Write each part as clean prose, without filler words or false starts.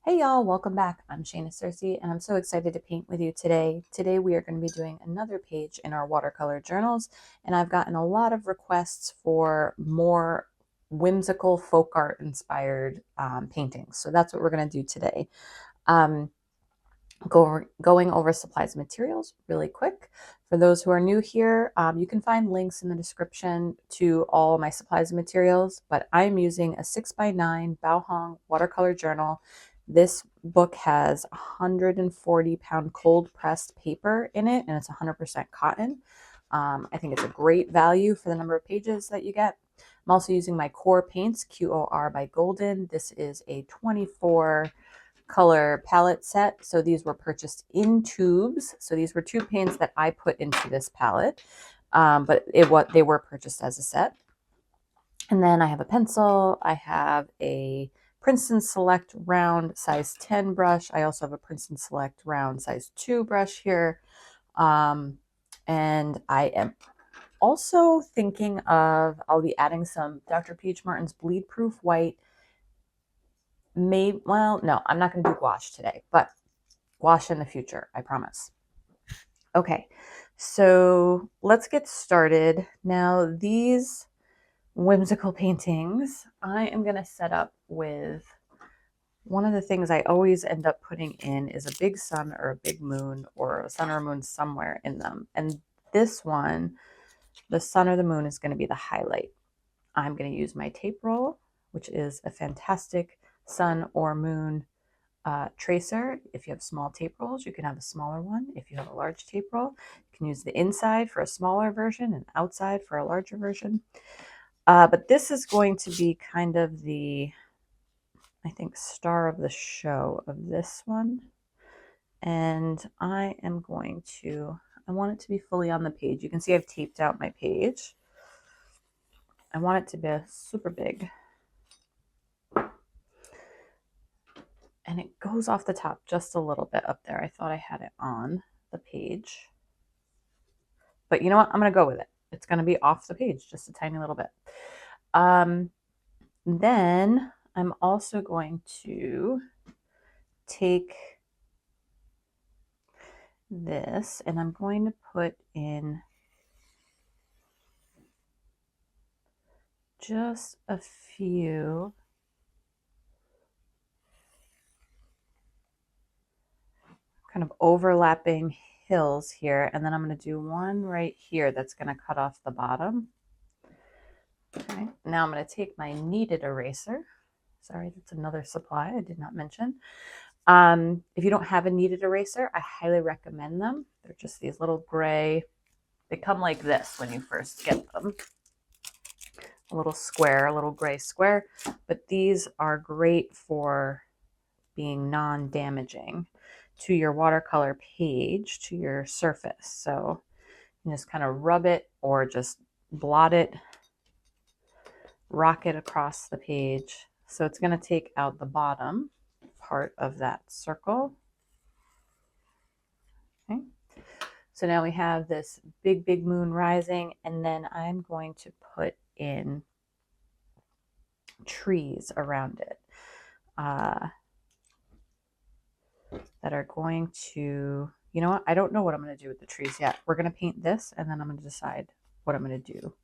Hey y'all, welcome back. I'm Shayna Cersei, and I'm so excited to paint with you today. Today we are going to be doing another page in our watercolor journals, and I've gotten a lot of requests for more whimsical folk art inspired paintings. So that's what we're going to do today. Um, going over supplies and materials really quick. For those who are new here, you can find links in the description to all my supplies and materials, but I'm using a 6x9 Bao watercolor journal. This book has 140-pound cold pressed paper in it, and it's 100% cotton. I think it's a great value for the number of pages that you get. I'm also using my Core Paints QOR by Golden. This is a 24 color palette set. So these were purchased in tubes. So these were tube paints that I put into this palette, but they were purchased as a set. And then I have a pencil. I have a Princeton Select Round size 10 brush. I also have a Princeton Select Round size 2 brush here. And I am also thinking of, I'll be adding some Dr. Peach Martin's Bleed Proof White. Well, no, I'm not going to do gouache today, but gouache in the future, I promise. Okay, so let's get started. Now, these whimsical paintings, I am going to set up with one of the things I always end up putting in is a big sun or a big moon, or a sun or a moon somewhere in them. And this one, the sun or the moon, is going to be the highlight. I'm going to use my tape roll, which is a fantastic sun or moon tracer. If you have small tape rolls, you can have a smaller one. If you have a large tape roll, you can use the inside for a smaller version and outside for a larger version. But this is going to be kind of the, I think, star of the show of this one. And I want it to be fully on the page. You can see I've taped out my page. I want it to be super big. And it goes off the top just a little bit up there. I thought I had it on the page. But you know what? I'm going to go with it. It's going to be off the page just a tiny little bit. Then I'm also going to take this and I'm going to put in just a few kind of overlapping hills here, and then I'm going to do one right here that's going to cut off the bottom. Okay, now I'm going to take my kneaded eraser. Sorry, that's another supply I did not mention. If you don't have a kneaded eraser, I highly recommend them. They're just these little gray, they come like this when you first get them. A little square, a little gray square, but these are great for being non-damaging to your watercolor page, to your surface. So you just kind of rub it or just blot it, rock it across the page. So it's going to take out the bottom part of that circle. Okay. So now we have this big, big moon rising, and then I'm going to put in trees around it that are going to, you know what? I don't know what I'm going to do with the trees yet. We're going to paint this, and then I'm going to decide what I'm going to do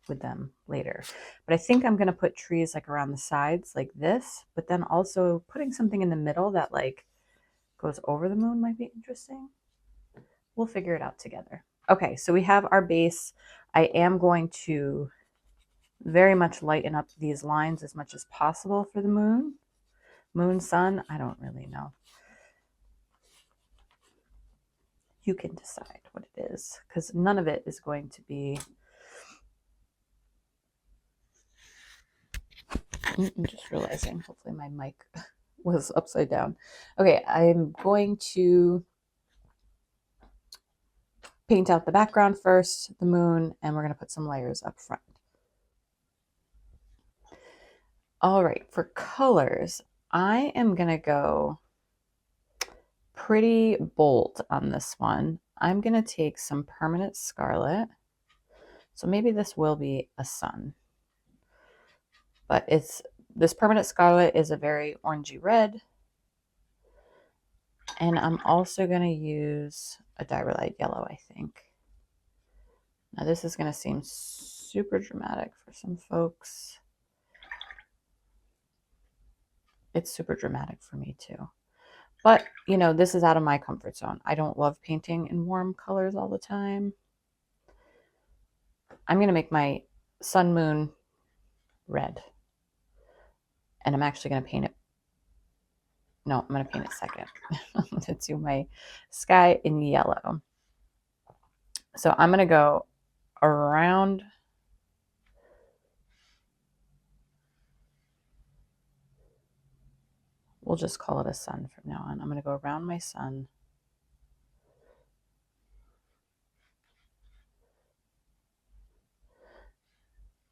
with them later. But I think I'm going to put trees like around the sides like this, but then also putting something in the middle that like goes over the moon might be interesting. We'll figure it out together. Okay, so we have our base. I am going to very much lighten up these lines as much as possible for the moon. Moon, sun, I don't really know. You can decide what it is, because none of it is going to be... I'm just realizing, hopefully my mic was upside down. Okay, I'm going to paint out the background first, the moon, and we're going to put some layers up front. All right, for colors, I am going to go pretty bold on this one. I'm going to take some permanent Scarlet. So maybe this will be a sun. But this permanent Scarlet is a very orangey red. And I'm also going to use a Diarylide yellow, I think. Now this is going to seem super dramatic for some folks. It's super dramatic for me too. But, you know, this is out of my comfort zone. I don't love painting in warm colors all the time. I'm going to make my sun moon red. And I'm actually going to paint it. No, I'm going to paint it second. I'm going to do my sky in yellow. So I'm going to go around. We'll just call it a sun from now on. I'm going to go around my sun.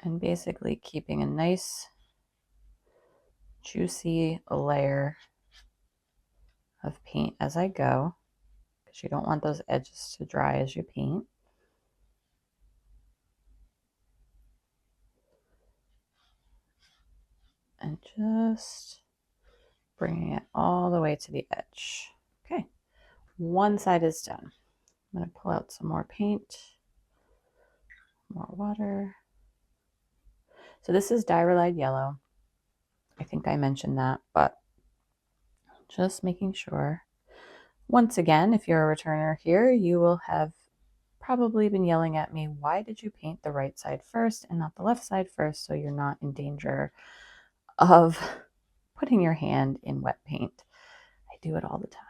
And basically keeping a nice juicy layer of paint as I go, because you don't want those edges to dry as you paint. And just bringing it all the way to the edge. Okay, one side is done. I'm going to pull out some more paint, more water. So this is Diarylide yellow. I think I mentioned that, but just making sure. Once again, if you're a returner here, you will have probably been yelling at me, why did you paint the right side first and not the left side first, so you're not in danger of putting your hand in wet paint. I do it all the time.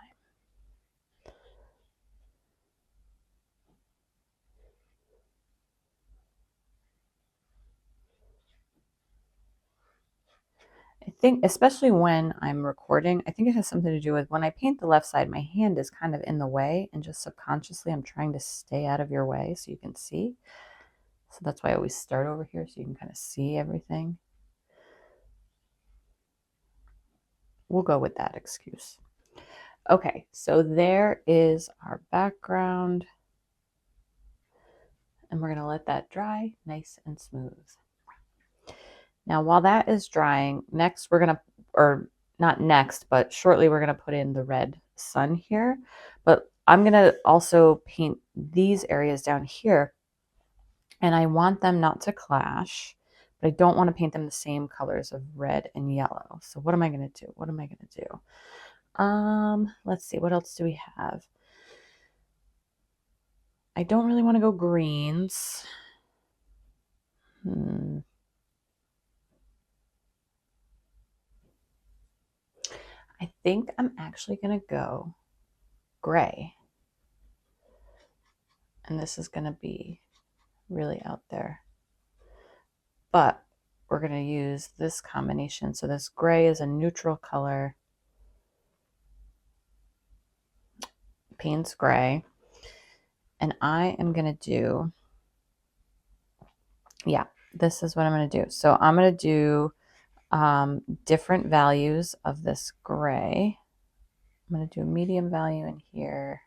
I think, especially when I'm recording, I think it has something to do with when I paint the left side, my hand is kind of in the way, and just subconsciously I'm trying to stay out of your way so you can see. So that's why I always start over here so you can kind of see everything. We'll go with that excuse. Okay, so there is our background. And we're going to let that dry nice and smooth. Now, while that is drying, next we're going to, or not next, but shortly we're going to put in the red sun here. But I'm going to also paint these areas down here. And I want them not to clash, but I don't want to paint them the same colors of red and yellow. So what am I going to do? What am I going to do? Let's see, what else do we have? I don't really want to go greens. I think I'm actually going to go gray. And this is going to be really out there. But we're going to use this combination. So this gray is a neutral color. Payne's gray. And I am going to do, yeah, this is what I'm going to do. So I'm going to do different values of this gray. I'm going to do a medium value in here.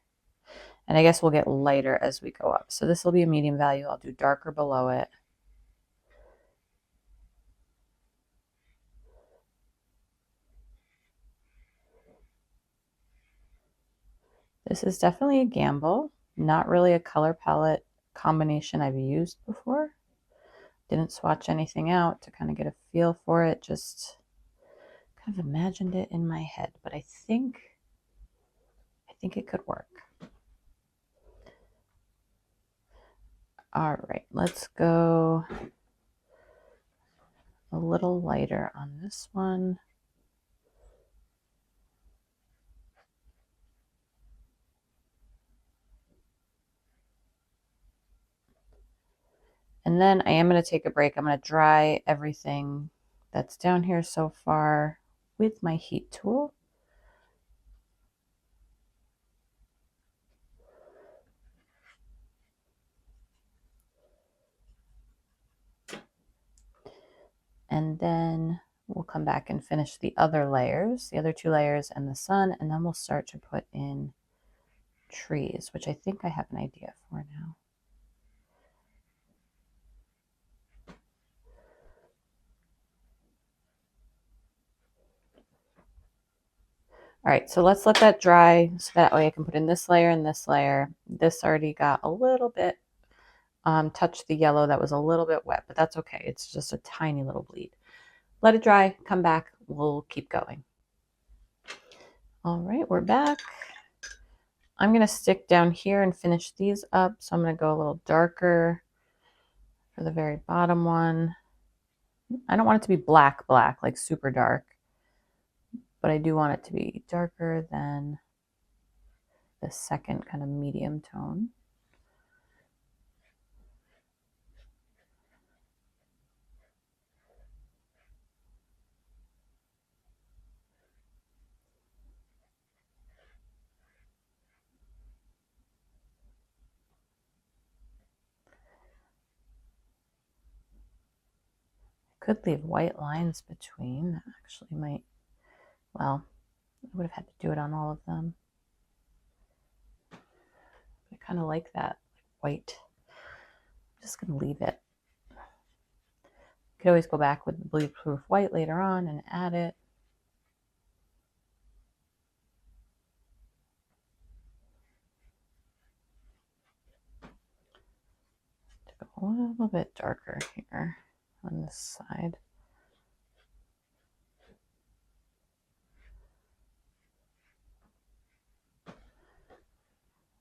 And I guess we'll get lighter as we go up. So this will be a medium value. I'll do darker below it. This is definitely a gamble. Not really a color palette combination I've used before. Didn't swatch anything out to kind of get a feel for it. Just kind of imagined it in my head. But I think it could work. All right, let's go a little lighter on this one. And then I am going to take a break. I'm going to dry everything that's down here so far with my heat tool. And then we'll come back and finish the other layers, the other two layers and the sun, and then we'll start to put in trees, which I think I have an idea for now. All right, so let's let that dry so that way I can put in this layer and this layer. This already got a little bit, touched the yellow that was a little bit wet, but that's okay. It's just a tiny little bleed. Let it dry, come back, we'll keep going. All right, we're back. I'm going to stick down here and finish these up. So I'm going to go a little darker for the very bottom one. I don't want it to be black, like super dark, but I do want it to be darker than the second kind of medium tone. Could leave white lines between. That actually might, well, I would have had to do it on all of them. I kind of like that white. I'm just going to leave it. You could always go back with the bleed proof white later on and add it. To go a little bit darker here on this side.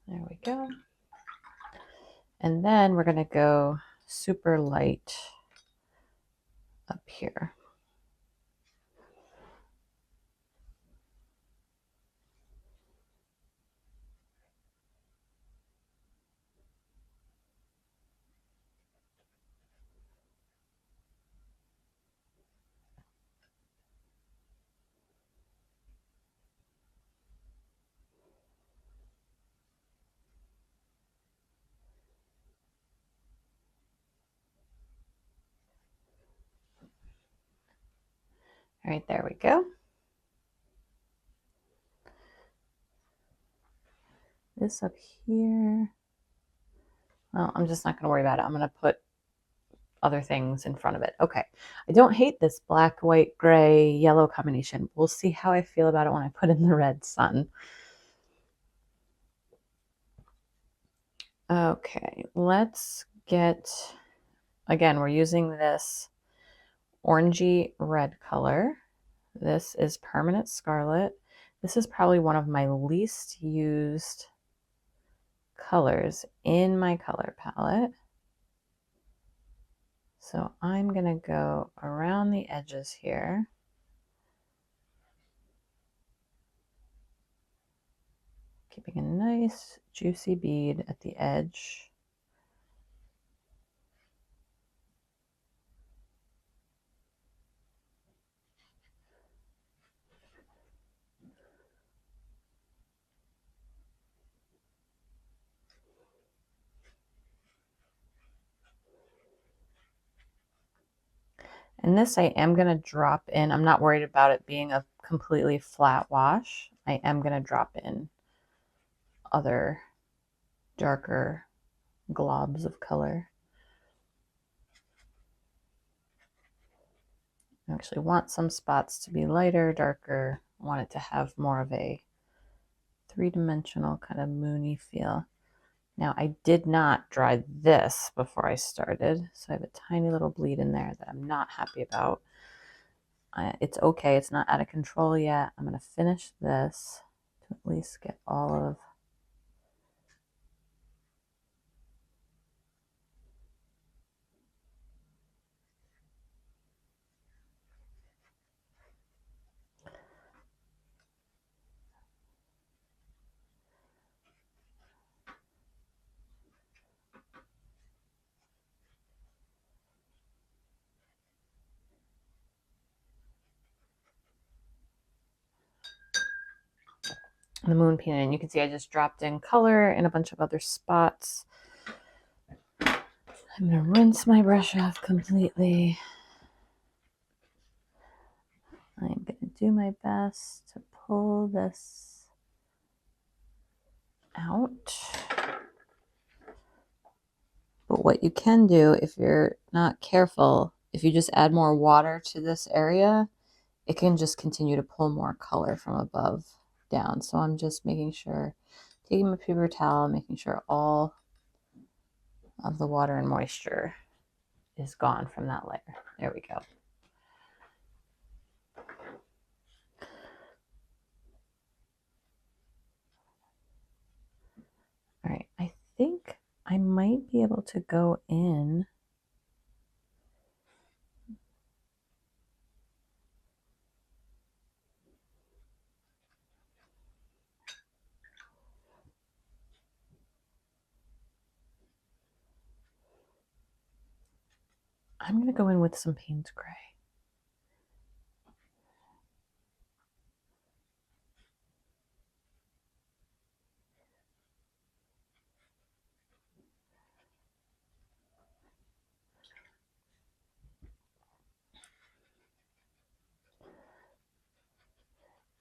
There we go. And then we're going to go super light up here. All right, there we go. This up here. Well, I'm just not going to worry about it. I'm going to put other things in front of it. Okay. I don't hate this black, white, gray, yellow combination. We'll see how I feel about it when I put in the red sun. Okay, let's get, again, we're using this orangey red color. This is Permanent Scarlet. This is probably one of my least used colors in my color palette. So I'm going to go around the edges here. Keeping a nice juicy bead at the edge. And this I am going to drop in. I'm not worried about it being a completely flat wash. I am going to drop in other darker globs of color. I actually want some spots to be lighter, darker. I want it to have more of a three-dimensional kind of moony feel. Now, I did not dry this before I started, so I have a tiny little bleed in there that I'm not happy about. It's okay. It's not out of control yet. I'm going to finish this to at least get all of the moon peanut. And you can see I just dropped in color in a bunch of other spots. I'm going to rinse my brush off completely. I'm going to do my best to pull this out. But what you can do if you're not careful, if you just add more water to this area, it can just continue to pull more color from above. down. So I'm just making sure, taking my paper towel, making sure all of the water and moisture is gone from that layer. There we go. All right, I think I might be able to go in. I'm going to go in with some Payne's Gray.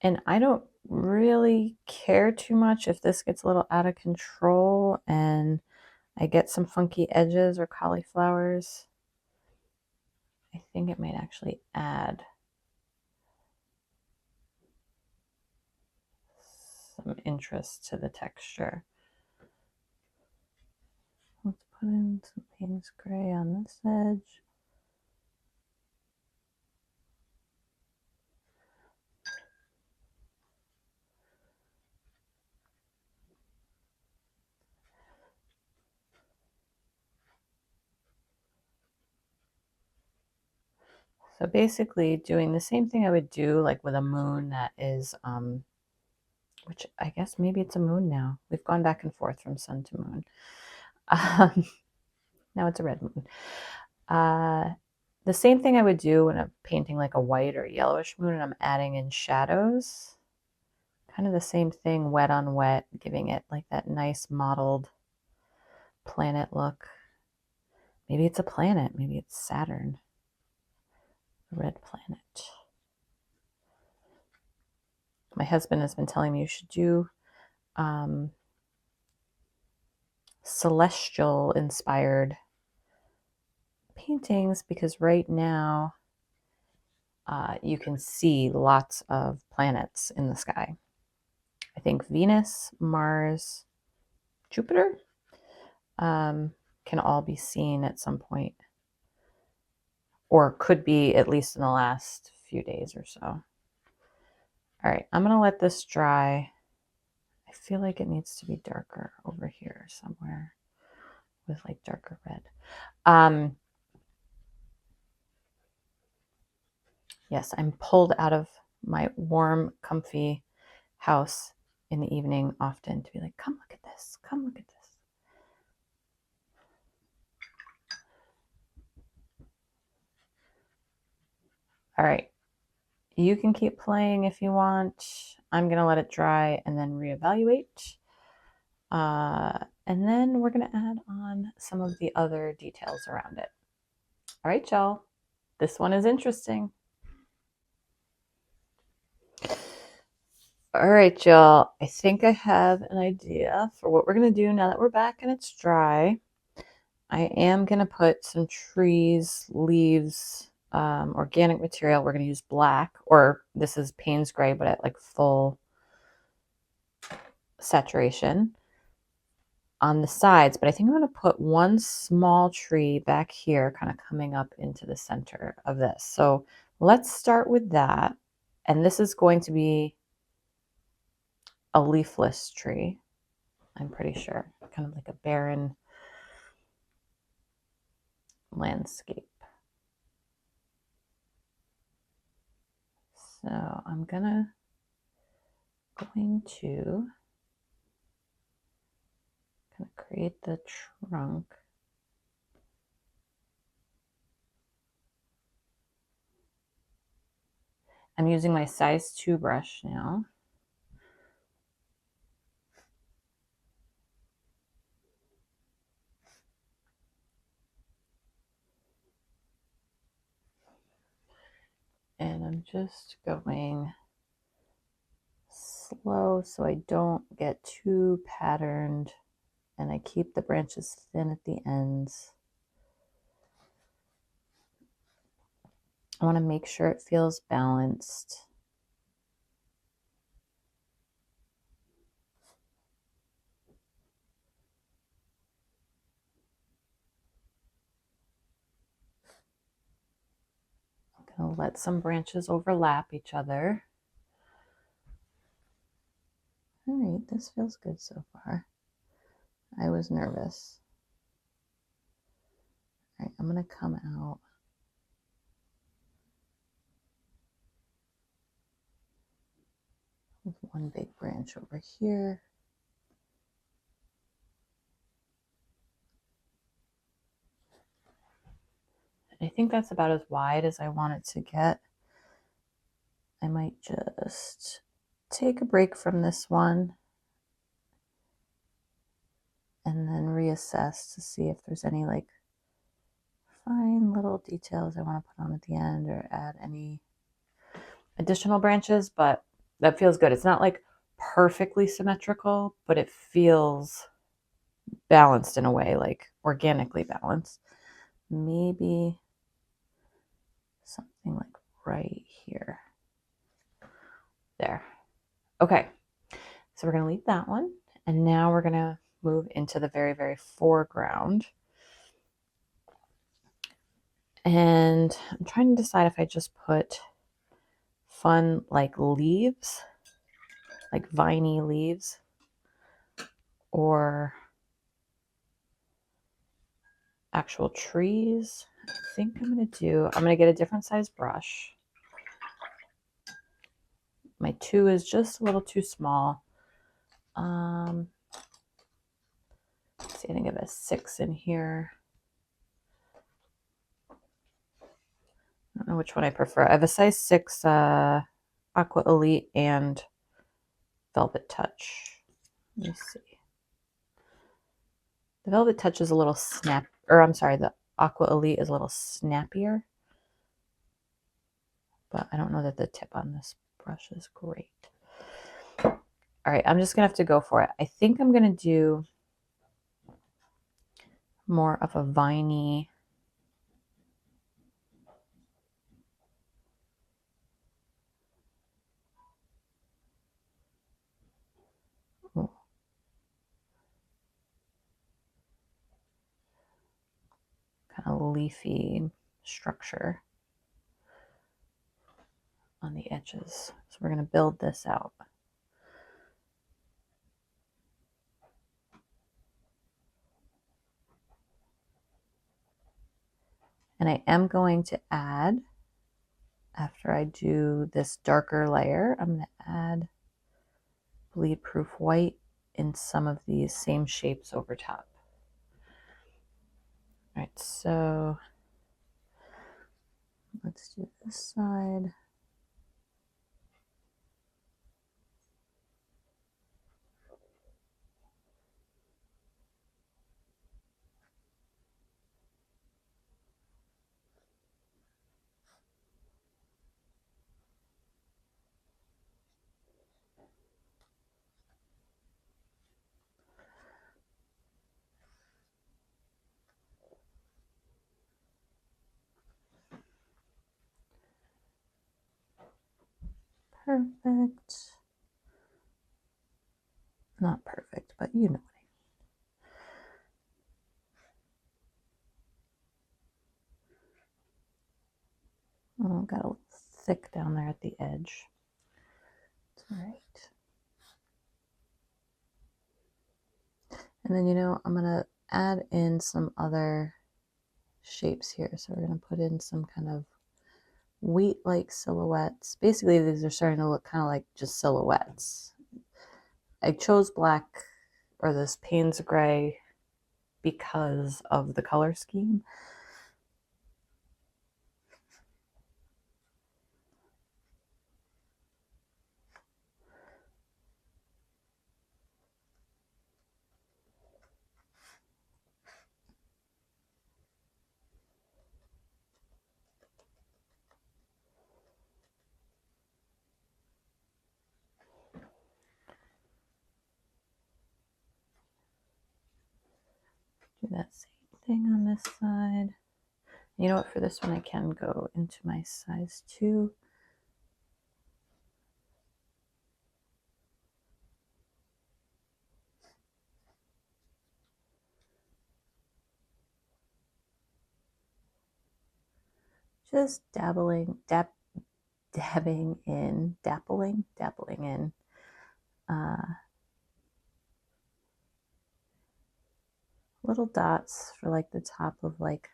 And I don't really care too much if this gets a little out of control and I get some funky edges or cauliflowers. I think it might actually add some interest to the texture. Let's put in some Payne's Gray on this edge. So basically doing the same thing I would do like with a moon that is, which I guess maybe it's a moon now. We've gone back and forth from sun to moon. Now it's a red moon. The same thing I would do when I'm painting like a white or yellowish moon and I'm adding in shadows. Kind of the same thing, wet on wet, giving it like that nice mottled planet look. Maybe it's a planet, maybe it's Saturn. Red planet. My husband has been telling me you should do celestial inspired paintings because right now you can see lots of planets in the sky. I think Venus, Mars, Jupiter can all be seen at some point, or could be at least in the last few days or so. All right, I'm going to let this dry. I feel like it needs to be darker over here somewhere with like darker red. Yes, I'm pulled out of my warm, comfy house in the evening often to be like, come look at this, come look at this. All right, you can keep playing if you want. I'm going to let it dry and then reevaluate. And then we're going to add on some of the other details around it. All right, y'all. This one is interesting. All right, y'all. I think I have an idea for what we're going to do now that we're back and it's dry. I am going to put some trees, leaves, organic material. We're going to use black, or this is Payne's Gray, but at like full saturation on the sides. But I think I'm going to put one small tree back here, kind of coming up into the center of this. So let's start with that. And this is going to be a leafless tree, I'm pretty sure. Kind of like a barren landscape. So I'm going to kind of create the trunk. I'm using my size 2 brush now. And I'm just going slow so I don't get too patterned and I keep the branches thin at the ends. I want to make sure it feels balanced. I'll let some branches overlap each other. All right, this feels good so far. I was nervous. All right, I'm gonna come out. With one big branch over here. I think that's about as wide as I want it to get. I might just take a break from this one and then reassess to see if there's any like fine little details I want to put on at the end or add any additional branches, but that feels good. It's not like perfectly symmetrical, but it feels balanced in a way, like organically balanced. Maybe something like right here. There. Okay, so we're going to leave that one. And now we're going to move into the very, very foreground. And I'm trying to decide if I just put fun like leaves, like viney leaves, or actual trees. I think I'm going to get a different size brush. My 2 is just a little too small. Let's see, I think I have a 6 in here. I don't know which one I prefer. I have a size 6 Aqua Elite and Velvet Touch. Let me see. The Velvet Touch is a little the Aqua Elite is a little snappier. But I don't know that the tip on this brush is great. All right, I'm just going to have to go for it. I think I'm going to do more of a viney kind of leafy structure on the edges. So we're going to build this out. And I am going to add, after I do this darker layer, I'm going to add bleed proof white in some of these same shapes over top. All right, so let's do this side. Perfect. Not perfect, but you know what I mean. Oh, got a little thick down there at the edge. All right. And then, I'm going to add in some other shapes here. So we're going to put in some kind of wheat-like silhouettes. Basically, these are starting to look kind of like just silhouettes. I chose black or this Payne's gray because of the color scheme. Do that same thing on this side. You know what, for this one I can go into my size 2. just dabbling in little dots for like the top of like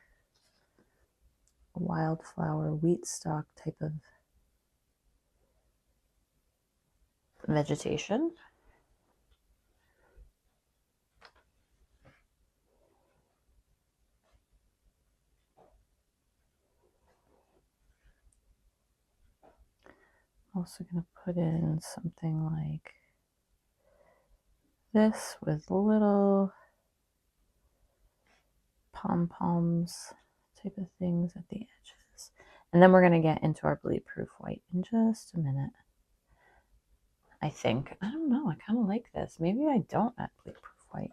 a wildflower wheat stalk type of vegetation. Also going to put in something like this with little pom-poms type of things at the edges. And then we're going to get into our bleed-proof white in just a minute. I think. I don't know. I kind of like this. Maybe I don't add bleed-proof white.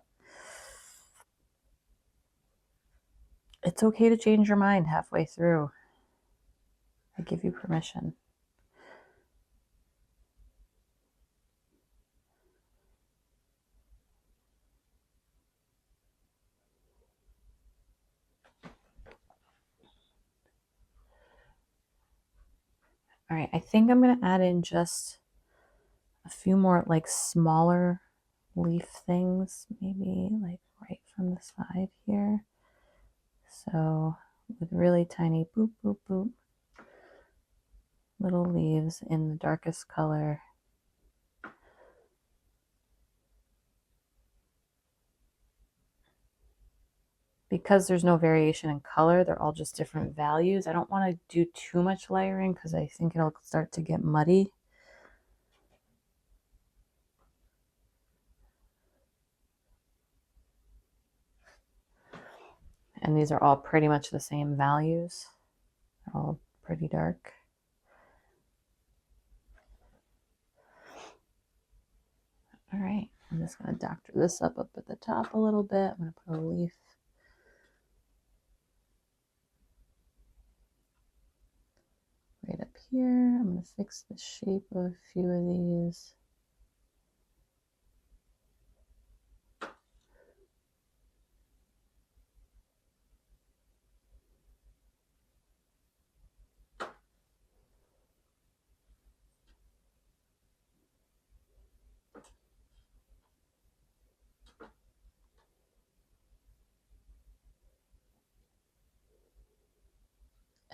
It's okay to change your mind halfway through. I give you permission. All right, I think I'm going to add in just a few more like smaller leaf things, maybe like right from the side here. So with really tiny boop, boop, boop, little leaves in the darkest color. Because there's no variation in color, they're all just different values. I don't want to do too much layering because I think it'll start to get muddy. And these are all pretty much the same values. They're all pretty dark. All right, I'm just going to doctor this up at the top a little bit. I'm going to put a leaf right up here. I'm going to fix the shape of a few of these.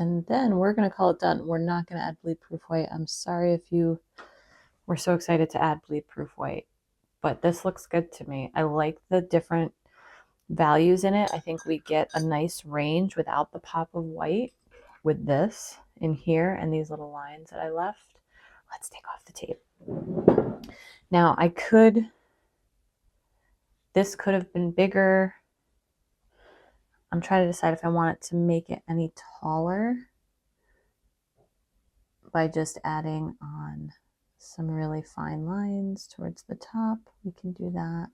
And then we're going to call it done. We're not going to add bleed-proof white. I'm sorry if you were so excited to add bleed-proof white, but this looks good to me. I like the different values in it. I think we get a nice range without the pop of white with this in here and these little lines that I left. Let's take off the tape. Now this could have been bigger. I'm trying to decide if I want it to make it any taller by just adding on some really fine lines towards the top. We can do that.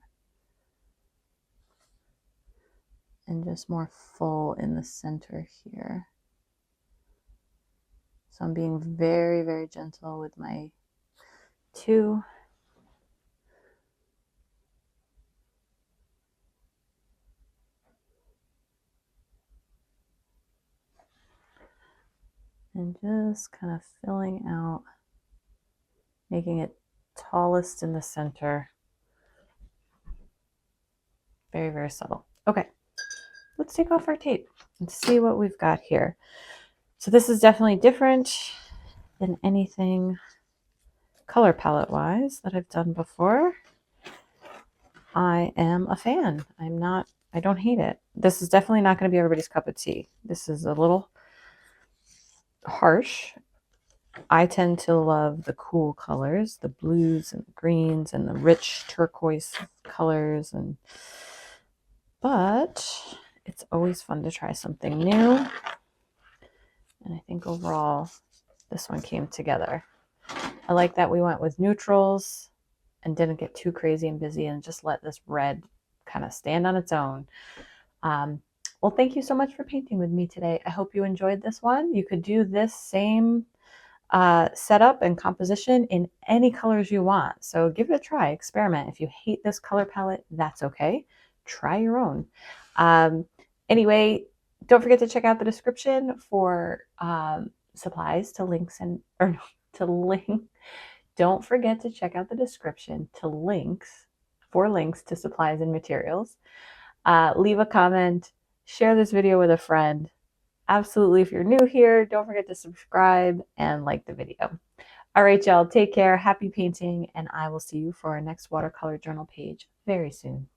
And just more full in the center here. So I'm being very, very gentle with my two. And just kind of filling out, making it tallest in the center. Very, very subtle. Okay, let's take off our tape and see what we've got here. So this is definitely different than anything color palette wise that I've done before. I am a fan. I don't hate it. This is definitely not going to be everybody's cup of tea. This is a little harsh. I tend to love the cool colors, the blues and the greens and the rich turquoise colors, but it's always fun to try something new. And I think overall this one came together. I like that we went with neutrals and didn't get too crazy and busy and just let this red kind of stand on its own. Well, thank you so much for painting with me today. I hope you enjoyed this one. You could do this same setup and composition in any colors you want. So give it a try, experiment. If you hate this color palette, that's okay. Try your own. Anyway, Don't forget to check out the description for supplies to links and or to link. Don't forget to check out the description to links to supplies and materials. Leave a comment, share this video with a friend. Absolutely, if you're new here, don't forget to subscribe and like the video. All right, y'all, take care, happy painting, and I will see you for our next watercolor journal page very soon.